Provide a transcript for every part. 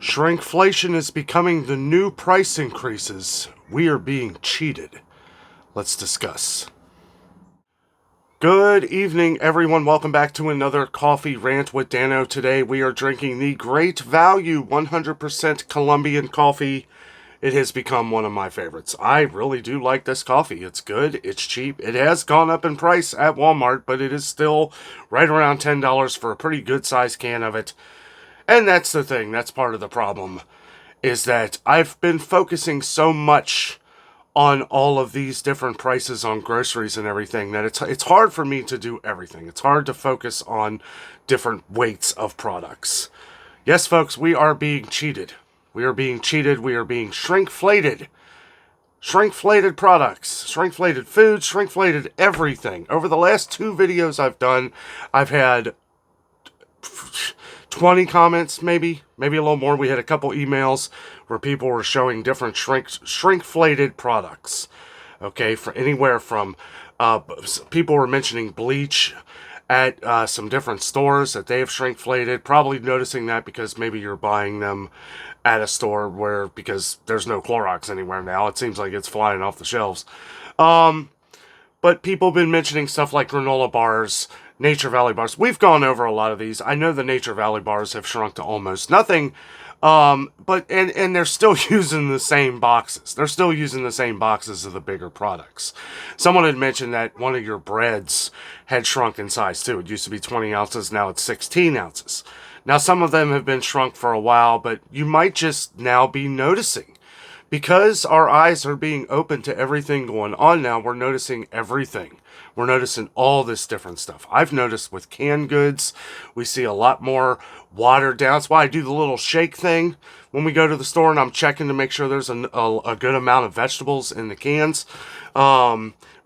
Shrinkflation is becoming the new price increases. We are being cheated. Let's discuss. Good evening, everyone. Welcome back to another Coffee Rant with Dano. Today we are drinking the Great Value 100% Colombian coffee. It has become one of my favorites. I really do like this coffee. It's good. It's cheap. It has gone up in price at Walmart, but it is still right around $10 for a pretty good sized can of it. And that's the thing. That's part of the problem. Is that I've been focusing so much on all of these different prices on groceries and everything that it's hard for me to do everything. It's hard to focus on different weights of products. Yes, folks, we are being cheated. We are being cheated. We are being shrinkflated. Shrinkflated products, shrinkflated food, shrinkflated everything. Over the last two videos I've done, I've had 20 comments, maybe a little more. We had a couple emails where people were showing different shrinkflated products. Okay, for anywhere from people were mentioning bleach at some different stores that they have shrinkflated. Probably noticing that because maybe you're buying them at a store because there's no Clorox anywhere now. It seems like it's flying off the shelves. But people have been mentioning stuff like granola bars, Nature Valley bars. We've gone over a lot of these. I know the Nature Valley bars have shrunk to almost nothing. But they're still using the same boxes. They're still using the same boxes of the bigger products. Someone had mentioned that one of your breads had shrunk in size too. It used to be 20 ounces. Now it's 16 ounces. Now some of them have been shrunk for a while, but you might just now be noticing. Because our eyes are being open to everything going on now, we're noticing everything. We're noticing all this different stuff. I've noticed with canned goods, we see a lot more watered down. That's why I do the little shake thing when we go to the store and I'm checking to make sure there's a good amount of vegetables in the cans.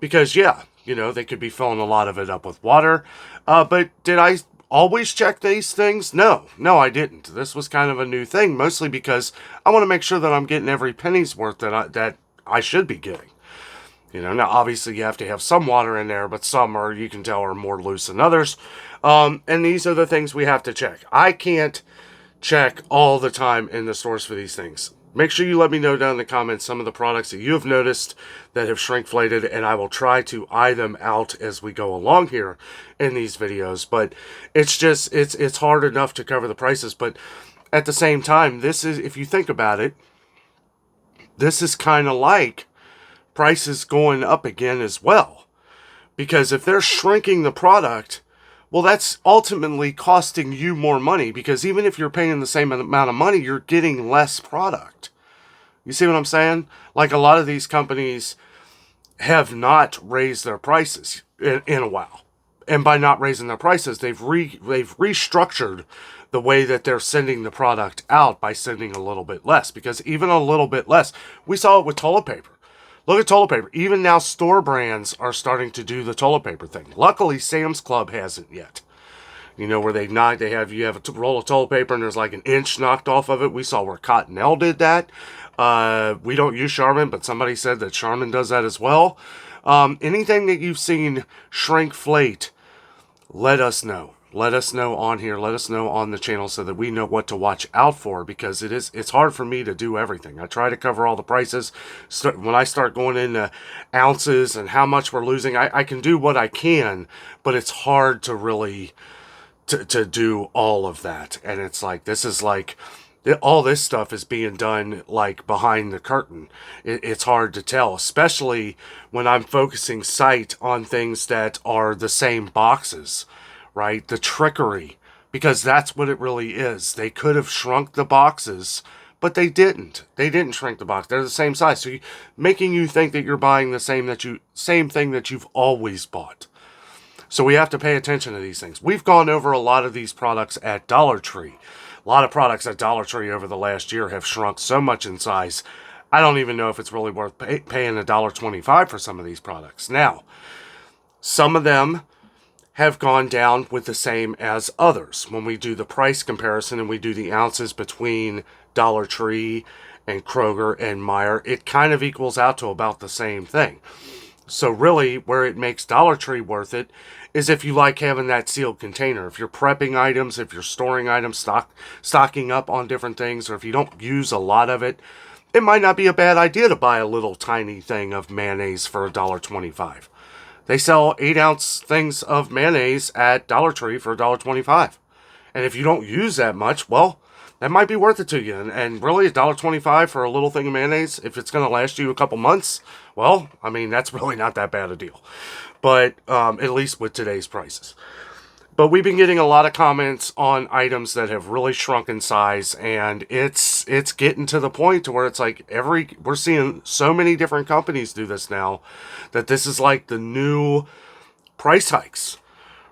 Because, yeah, they could be filling a lot of it up with water. But did I always check these things? No, I didn't. This was kind of a new thing, mostly because I want to make sure that I'm getting every penny's worth that I should be getting. Now obviously you have to have some water in there, but some you can tell are more loose than others. And these are the things we have to check. I can't check all the time in the stores for these things. Make sure you let me know down in the comments some of the products that you have noticed that have shrinkflated, and I will try to eye them out as we go along here in these videos. But it's hard enough to cover the prices. But at the same time, if you think about it, this is kind of like prices going up again as well. Because if they're shrinking the product, well, that's ultimately costing you more money, because even if you're paying the same amount of money, you're getting less product. You see what I'm saying? Like a lot of these companies have not raised their prices in a while. And by not raising their prices, they've restructured the way that they're sending the product out by sending a little bit less. Because even a little bit less, we saw it with toilet paper. Look at toilet paper. Even now, store brands are starting to do the toilet paper thing. Luckily, Sam's Club hasn't yet. Where you have a roll of toilet paper and there's like an inch knocked off of it. We saw where Cottonelle did that. We don't use Charmin, but somebody said that Charmin does that as well. Anything that you've seen shrinkflate, let us know. Let us know on here. Let us know on the channel so that we know what to watch out for, because it's hard for me to do everything. I try to cover all the prices. When I start going into ounces and how much we're losing, I can do what I can, but it's hard to really to do all of that. And it's like, all this stuff is being done like behind the curtain. It's hard to tell, especially when I'm focusing sight on things that are the same boxes. Right? The trickery, because that's what it really is. They could have shrunk the boxes, but they didn't. They didn't shrink the box. They're the same size. So making you think that you're buying the same thing that you've always bought. So we have to pay attention to these things. We've gone over a lot of these products at Dollar Tree. A lot of products at Dollar Tree over the last year have shrunk so much in size. I don't even know if it's really worth paying $1.25 for some of these products. Now, some of them have gone down with the same as others. When we do the price comparison and we do the ounces between Dollar Tree and Kroger and Meijer, it kind of equals out to about the same thing. So really, where it makes Dollar Tree worth it is if you like having that sealed container. If you're prepping items, if you're storing items, stocking up on different things, or if you don't use a lot of it, it might not be a bad idea to buy a little tiny thing of mayonnaise for $1.25. They sell 8-ounce things of mayonnaise at Dollar Tree for $1.25. And if you don't use that much, well, that might be worth it to you. And really, $1.25 for a little thing of mayonnaise, if it's going to last you a couple months, well, I mean, that's really not that bad a deal. But at least with today's prices. But we've been getting a lot of comments on items that have really shrunk in size, and it's getting to the point to where it's like we're seeing so many different companies do this now that this is like the new price hikes,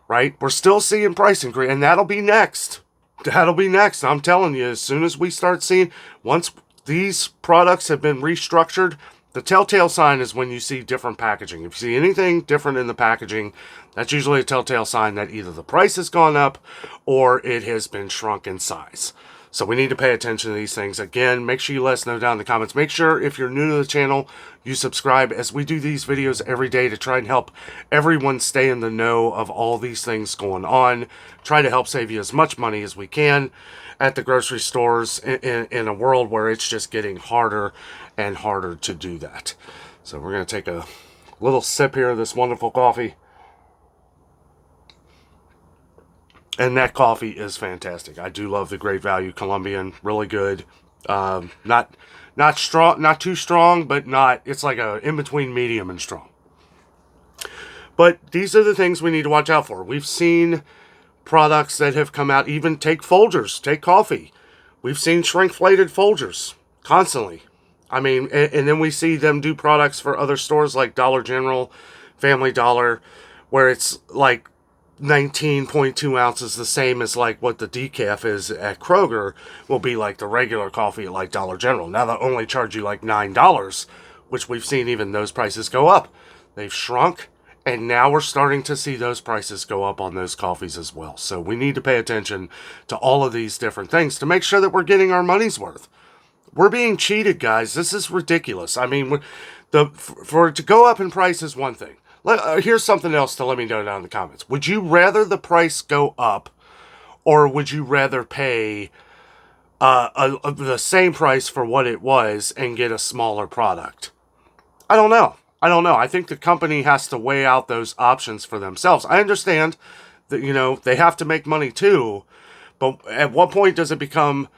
right? We're still seeing price increase, and that'll be next. That'll be next. I'm telling you, as soon as we start seeing, once these products have been restructured, the telltale sign is when you see different packaging. If you see anything different in the packaging, that's usually a telltale sign that either the price has gone up or it has been shrunk in size. So we need to pay attention to these things. Again, make sure you let us know down in the comments. Make sure if you're new to the channel, you subscribe, as we do these videos every day to try and help everyone stay in the know of all these things going on. Try to help save you as much money as we can at the grocery stores in a world where it's just getting harder and harder to do that. So we're going to take a little sip here of this wonderful coffee. And that coffee is fantastic. I do love the Great Value Colombian. Really good. Not strong, not too strong, but not. It's like a in between medium and strong. But these are the things we need to watch out for. We've seen products that have come out. Even take Folgers, take coffee. We've seen shrinkflated Folgers constantly. I mean, and then we see them do products for other stores like Dollar General, Family Dollar, where it's like 19.2 ounces, the same as like what the decaf is at Kroger, will be like the regular coffee at like Dollar General. Now they'll only charge you like $9, which we've seen even those prices go up. They've shrunk, and now we're starting to see those prices go up on those coffees as well. So we need to pay attention to all of these different things to make sure that we're getting our money's worth. We're being cheated, guys. This is ridiculous. I mean, for it to go up in price is one thing. Here's something else to let me know down in the comments. Would you rather the price go up, or would you rather pay the same price for what it was and get a smaller product? I don't know. I think the company has to weigh out those options for themselves. I understand that, they have to make money too, but at what point does it become...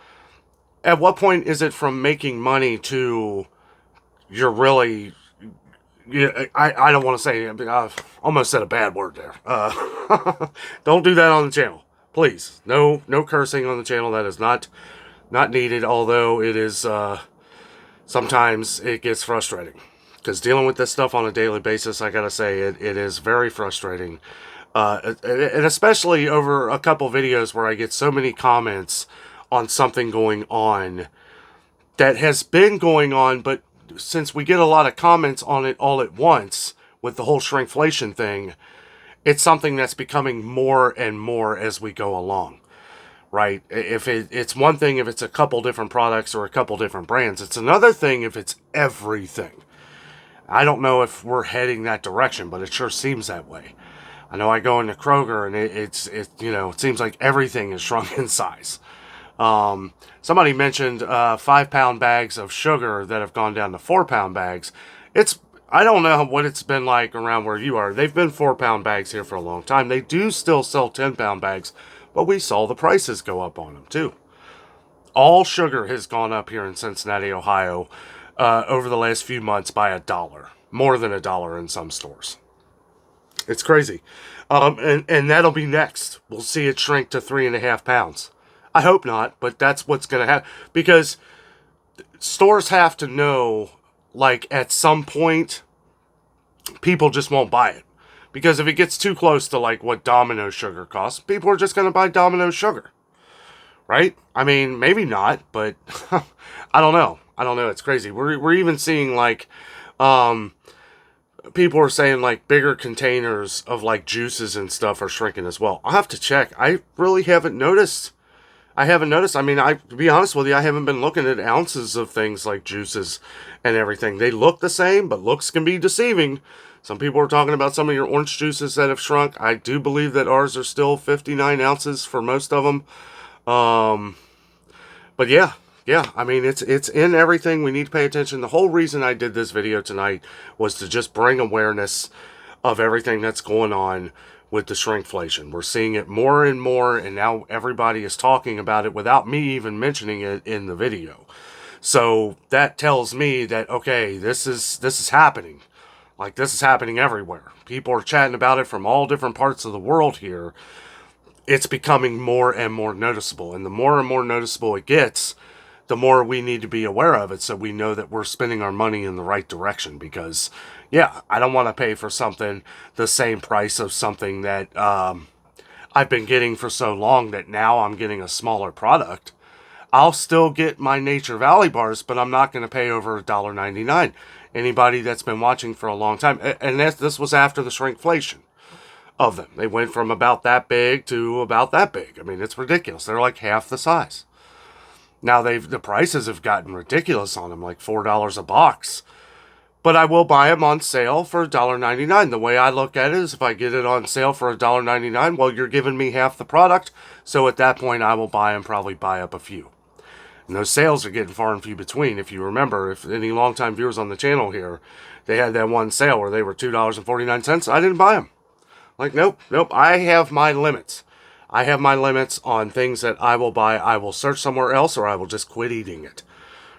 At what point is it from making money to you're really... I don't want to say... I almost said a bad word there. Don't do that on the channel. Please. No cursing on the channel. That is not needed, although it is... sometimes it gets frustrating. Because dealing with this stuff on a daily basis, I gotta say, it is very frustrating. And especially over a couple videos where I get so many comments on something going on that has been going on, but since we get a lot of comments on it all at once with the whole shrinkflation thing, it's something that's becoming more and more as we go along, right? If it's one thing if it's a couple different products or a couple different brands. It's another thing if it's everything. I don't know if we're heading that direction, but it sure seems that way. I know I go into Kroger and it seems like everything is shrunk in size. Somebody mentioned 5-pound bags of sugar that have gone down to 4-pound bags. I don't know what it's been like around where you are. They've been 4-pound bags here for a long time. They do still sell 10-pound bags, but we saw the prices go up on them too. All sugar has gone up here in Cincinnati, Ohio, over the last few months by $1, more than $1 in some stores. It's crazy. And that'll be next. We'll see it shrink to 3.5 pounds. I hope not, but that's what's going to happen. Because stores have to know, like, at some point, people just won't buy it. Because if it gets too close to, like, what Domino sugar costs, people are just going to buy Domino sugar. Right? I mean, maybe not, but I don't know. It's crazy. We're even seeing, like, people are saying, like, bigger containers of, like, juices and stuff are shrinking as well. I'll have to check. I really haven't noticed. I mean, to be honest with you, I haven't been looking at ounces of things like juices and everything. They look the same, but looks can be deceiving. Some people are talking about some of your orange juices that have shrunk. I do believe that ours are still 59 ounces for most of them. But yeah, I mean, it's in everything. We need to pay attention. The whole reason I did this video tonight was to just bring awareness of everything that's going on with the shrinkflation. We're seeing it more and more, and now everybody is talking about it without me even mentioning it in the video. So that tells me that, okay, this is happening. Like, this is happening everywhere. People are chatting about it from all different parts of the world here. It's becoming more and more noticeable. And the more and more noticeable it gets, the more we need to be aware of it so we know that we're spending our money in the right direction. Because, yeah, I don't want to pay for something the same price of something that I've been getting for so long that now I'm getting a smaller product. I'll still get my Nature Valley bars, but I'm not going to pay over $1.99. Anybody that's been watching for a long time, and this was after the shrinkflation of them. They went from about that big to about that big. I mean, it's ridiculous. They're like half the size. Now the prices have gotten ridiculous on them, like $4 a box. But I will buy them on sale for $1.99. The way I look at it is if I get it on sale for $1.99, well, you're giving me half the product. So at that point, I will buy them, probably buy up a few. And those sales are getting far and few between. If you remember, if any longtime viewers on the channel here, they had that one sale where they were $2.49. I didn't buy them. Like, nope. I have my limits. I have my limits on things that I will buy. I will search somewhere else or I will just quit eating it.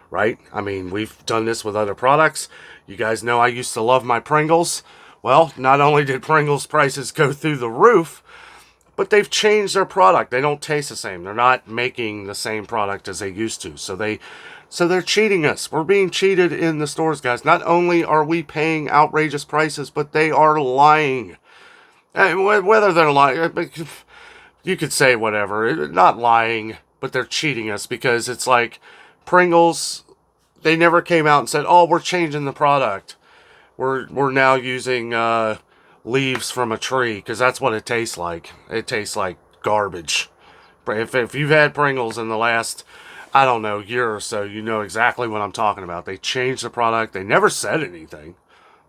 Right? I mean, we've done this with other products. You guys know I used to love my Pringles. Well, not only did Pringles prices go through the roof, but they've changed their product. They don't taste the same. They're not making the same product as they used to. So they're cheating us. We're being cheated in the stores, guys. Not only are we paying outrageous prices, but they are lying. And whether they're lying, you could say whatever. Not lying, but they're cheating us because it's like Pringles, they never came out and said, oh, we're changing the product. We're now using leaves from a tree, because that's what it tastes like. It tastes like garbage. If you've had Pringles in the last, I don't know, year or so, you know exactly what I'm talking about. They changed the product. They never said anything.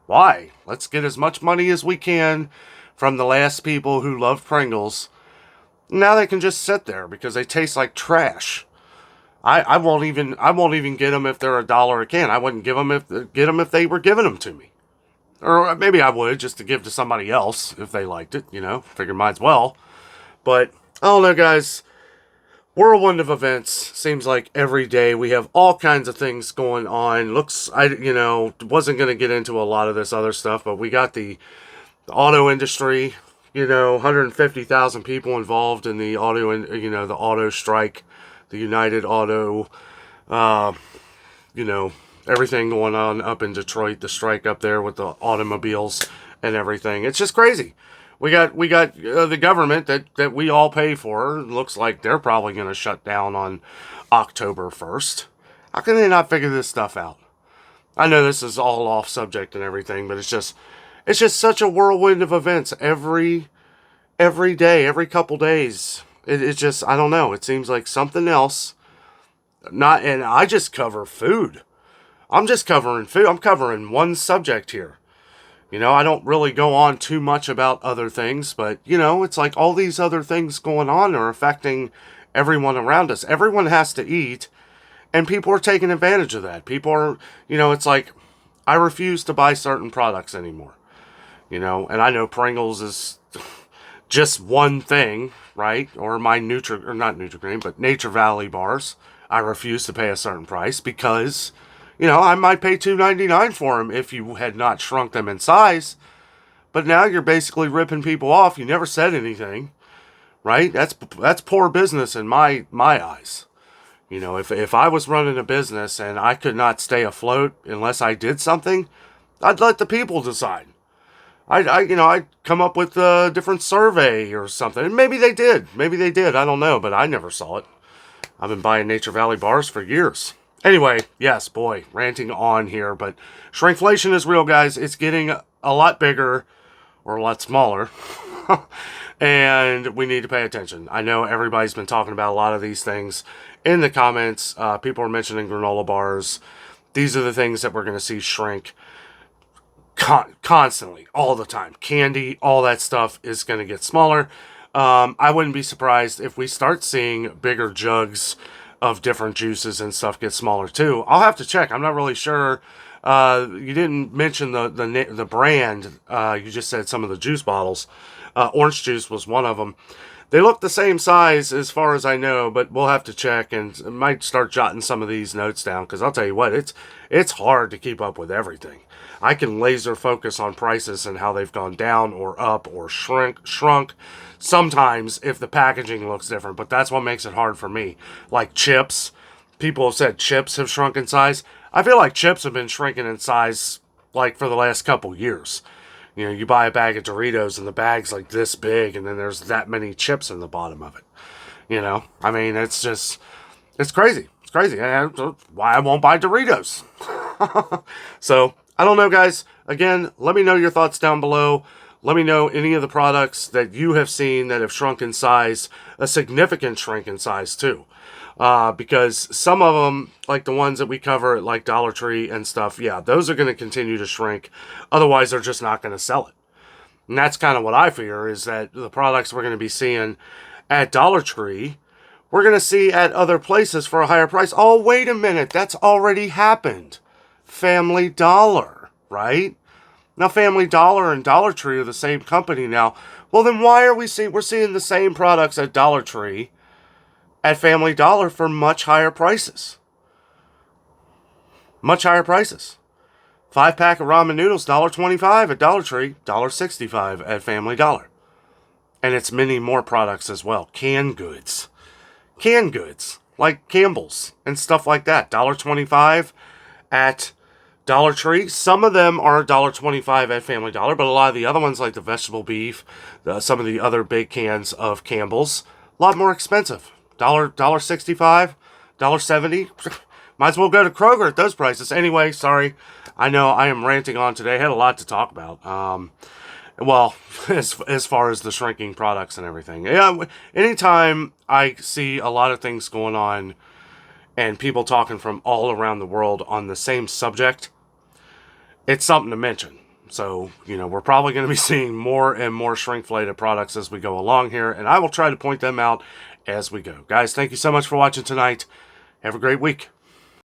Why? Let's get as much money as we can from the last people who loved Pringles. Now they can just sit there because they taste like trash. I won't even get them if they're $1 a can. I wouldn't get them if they were giving them to me. Or maybe I would, just to give to somebody else if they liked it, Figure might as well. But, I don't know, guys. Whirlwind of events. Seems like every day we have all kinds of things going on. Wasn't going to get into a lot of this other stuff, but we got the auto industry, 150,000 people involved in the the auto strike, the United Auto, everything going on up in Detroit, the strike up there with the automobiles and everything. It's just crazy. We got the government that we all pay for. Looks like they're probably going to shut down on October 1st. How can they not figure this stuff out? I know this is all off subject and everything, but it's just such a whirlwind of events every day, every couple days. It's just, I don't know. It seems like something else. And I just cover food. I'm just covering food. I'm covering one subject here. I don't really go on too much about other things, but, it's like all these other things going on are affecting everyone around us. Everyone has to eat, and people are taking advantage of that. People are, it's like, I refuse to buy certain products anymore. And I know Pringles is just one thing, right? Or my not Nutri-Grain, but Nature Valley bars. I refuse to pay a certain price because, I might pay $2.99 for them if you had not shrunk them in size. But now you're basically ripping people off. You never said anything, right? That's poor business in my eyes. If I was running a business and I could not stay afloat unless I did something, I'd let the people decide. I'd come up with a different survey or something. And maybe they did. I don't know, but I never saw it. I've been buying Nature Valley bars for years. Anyway, yes, boy, ranting on here, but shrinkflation is real, guys. It's getting a lot bigger or a lot smaller, and we need to pay attention. I know everybody's been talking about a lot of these things in the comments. People are mentioning granola bars. These are the things that we're going to see shrink. constantly, all the time. Candy, all that stuff is going to get smaller. I wouldn't be surprised if we start seeing bigger jugs of different juices and stuff get smaller too. I'll have to check. I'm not really sure. You didn't mention the brand. You just said some of the juice bottles. Orange juice was one of them. They look the same size as far as I know, but we'll have to check, and might start jotting some of these notes down, because I'll tell you what, it's hard to keep up with everything. I can laser focus on prices and how they've gone down or up or shrunk sometimes if the packaging looks different, but that's what makes it hard for me. Like chips, people have said chips have shrunk in size. I feel like chips have been shrinking in size like for the last couple years. You know, you buy a bag of Doritos and the bag's like this big, and then there's that many chips in the bottom of it. You know, I mean, it's crazy. It's crazy. That's why I won't buy Doritos. So, I don't know, guys. Again, let me know your thoughts down below. Let me know any of the products that you have seen that have shrunk in size, a significant shrink in size too. Because some of them, like the ones that we cover at like Dollar Tree and stuff, yeah, those are going to continue to shrink. Otherwise, they're just not going to sell it. And that's kind of what I fear, is that the products we're going to be seeing at Dollar Tree, we're going to see at other places for a higher price. Oh, wait a minute. That's already happened. Family Dollar, right? Now, Family Dollar and Dollar Tree are the same company now. Well, then why are we're seeing the same products at Dollar Tree at Family Dollar for much higher prices? Much higher prices. 5-pack of ramen noodles, $1.25 at Dollar Tree, $1.65 at Family Dollar. And it's many more products as well. Canned goods. Canned goods, like Campbell's and stuff like that. $1.25 at Dollar Tree. Some of them are $1.25 at Family Dollar, but a lot of the other ones, like the vegetable beef, some of the other big cans of Campbell's, a lot more expensive. $1.65, $1.70. Might as well go to Kroger at those prices. Anyway, sorry. I know I am ranting on today. I had a lot to talk about. Well, as far as the shrinking products and everything. Yeah, anytime I see a lot of things going on and people talking from all around the world on the same subject, it's something to mention. So, you know, we're probably going to be seeing more and more shrinkflated products as we go along here, and I will try to point them out as we go. Guys, thank you so much for watching tonight. Have a great week.